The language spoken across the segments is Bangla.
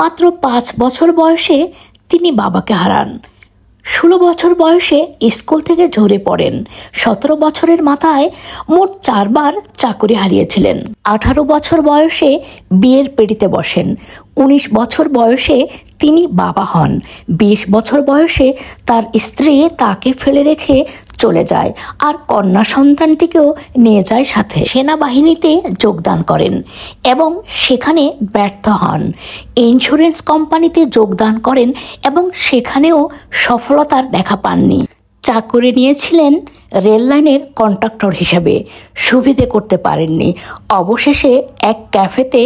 মাত্র 5 বছর বয়সে তিনি বাবাকে হারান। 16 বছর বয়সে স্কুল থেকে ঝরে পড়েন। 17 বছরের মাথায় মোট 4 বার চাকরি হারিয়েছিলেন। 18 বছর বয়সে বিয়ের পিঁড়িতে বসেন। 19 বছর বয়সে তিনি বাবা হন। 20 বছর বয়সে তার স্ত্রী তাকে ফেলে রেখে চলে যায় আর কন্যা সন্তানটিকেও নিয়ে যায় সাথে। সেনাবাহিনীতে যোগদান করেন এবং সেখানে ব্যর্থ হন। ইন্স্যুরেন্স কোম্পানিতে যোগদান করেন এবং সেখানেও সফলতার দেখা পাননি। চাকরি নিয়েছিলেন রেল লাইনের কন্ট্রাক্টর হিসেবে, সুবিধে করতে পারেননি। অবশেষে এক ক্যাফেতে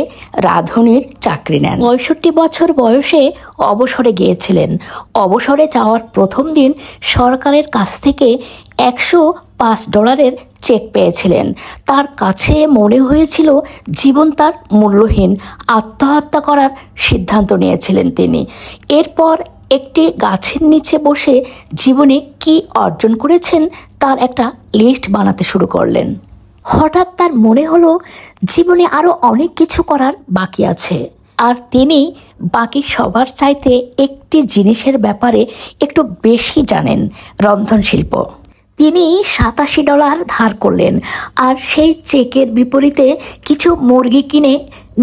রাঁধুনির চাকরি নেন। 65 বছর বয়সে অবসরে গিয়েছিলেন। অবসরে যাওয়ার প্রথম দিন সরকারের কাছ থেকে $105 চেক পেয়েছিলেন। তার কাছে মনে হয়েছিল জীবন তার মূল্যহীন। আত্মহত্যা করার সিদ্ধান্ত নিয়েছিলেন তিনি। এরপর একটি গাছের নিচে বসে জীবনে কি অর্জন করেছেন তার একটা লিস্ট বানাতে শুরু করলেন। হঠাৎ তার মনে হলো জীবনে আরও অনেক কিছু করার বাকি আছে, আর তিনি বাকি সবার চাইতে একটি জিনিসের ব্যাপারে একটু বেশি জানেন, রন্ধনশিল্প। তিনি $87 ধার করলেন আর সেই চেকের বিপরীতে কিছু মুরগি কিনে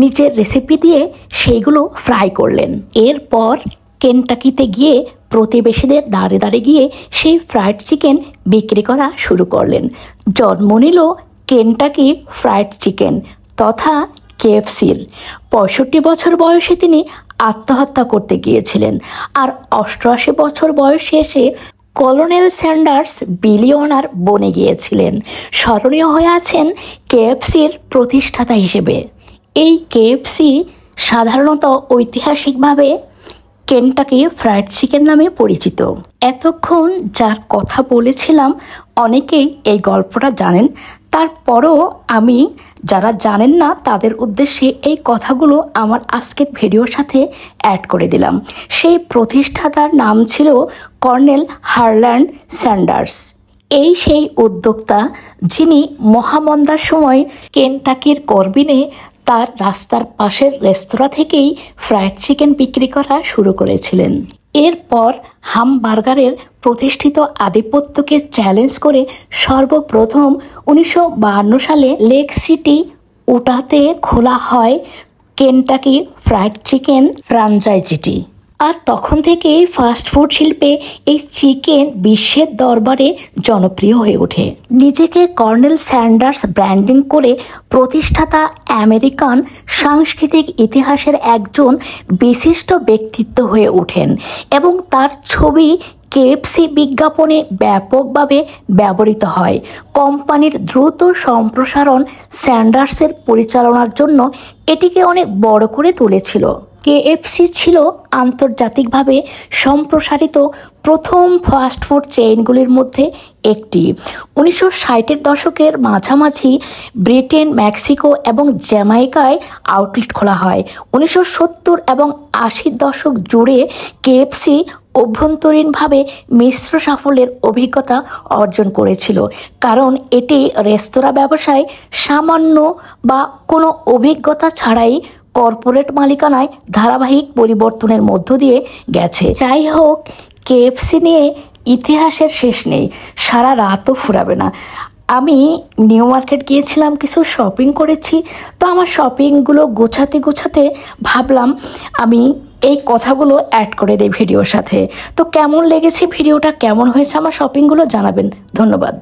নিজের রেসিপি দিয়ে সেইগুলো ফ্রাই করলেন। এরপর কেনটাকিতে গিয়ে প্রতিবেশীদের দাঁড়ে দাঁড়ে গিয়ে সেই ফ্রাইড চিকেন বিক্রি করা শুরু করলেন। জন্ম নিল কেনটাকি ফ্রাইড চিকেন তথা KFCর। 65 বছর বয়সে তিনি আত্মহত্যা করতে গিয়েছিলেন আর 88 বছর বয়সে এসে কলোনেল স্যান্ডার্স বিলিয়নার বনে গিয়েছিলেন। স্মরণীয় হয়ে আছেন KFCর প্রতিষ্ঠাতা হিসেবে। এই KFC সাধারণত ঐতিহাসিকভাবে কেনটাকি ফ্রাইড চিকেন নামে পরিচিত। এতক্ষণ যার কথা বলেছিলাম অনেকেই এই গল্পটা জানেন, তারপরও আমি যারা জানেন না তাদের উদ্দেশ্যে এই কথাগুলো আমার আজকের ভিডিওর সাথে অ্যাড করে দিলাম। সেই প্রতিষ্ঠাতার নাম ছিল কর্নেল হারল্যান্ড স্যান্ডার্স। এই সেই উদ্যোক্তা যিনি মহামন্দার সময় কেনটাকির করবিনে তার রাস্তার পাশের রেস্তোরাঁ থেকেই ফ্রাইড চিকেন বিক্রি করা শুরু করেছিলেন। এরপর হামবার্গারের প্রতিষ্ঠিত আধিপত্যকে চ্যালেঞ্জ করে সর্বপ্রথম 1952 সালে লেক সিটি, উটাতে খোলা হয় কেনটাকি ফ্রাইড চিকেন ফ্র্যাঞ্চাইজিটি। আর তখন থেকেই ফাস্টফুড শিল্পে এই চিকেন বিশ্বের দরবারে জনপ্রিয় হয়ে ওঠে। নিজেকে কর্নেল স্যান্ডার্স ব্র্যান্ডিং করে প্রতিষ্ঠাতা আমেরিকান সাংস্কৃতিক ইতিহাসের একজন বিশিষ্ট ব্যক্তিত্ব হয়ে ওঠেন এবং তার ছবি KFC বিজ্ঞাপনে ব্যাপকভাবে ব্যবহৃত হয়। কোম্পানির দ্রুত সম্প্রসারণ স্যান্ডার্সের পরিচালনার জন্য এটিকে অনেক বড় করে তুলেছিল। KFC ছিল আন্তর্জাতিকভাবে সম্প্রসারিত প্রথম ফাস্টফুড চেইনগুলির মধ্যে একটি। 1960-এর দশকের মাঝামাঝি ব্রিটেন, মেক্সিকো এবং জ্যামাইকায় আউটলেট খোলা হয়। 1970 এবং 80-র দশক জুড়ে KFC অভ্যন্তরীণভাবে মিশ্র সাফল্যের অভিজ্ঞতা অর্জন করেছিল, কারণ এটি রেস্তোরাঁ ব্যবসায় সামান্য বা কোনো অভিজ্ঞতা ছাড়াই কর্পোরেট মালিকানায় ধারাবাহিক পরিবর্তনের মধ্য দিয়ে গেছে। যাই হোক, KFC নিয়ে ইতিহাসের শেষ নেই, সারা রাতও ফুরাবে না। আমি নিউ মার্কেট গিয়েছিলাম, কিছু শপিং করেছি, তো আমার শপিংগুলো গোছাতে গোছাতে ভাবলাম আমি এই কথাগুলো অ্যাড করে দেই ভিডিওর সাথে। তো কেমন লেগেছে ভিডিওটা, কেমন হয়েছে আমার শপিংগুলো জানাবেন। ধন্যবাদ।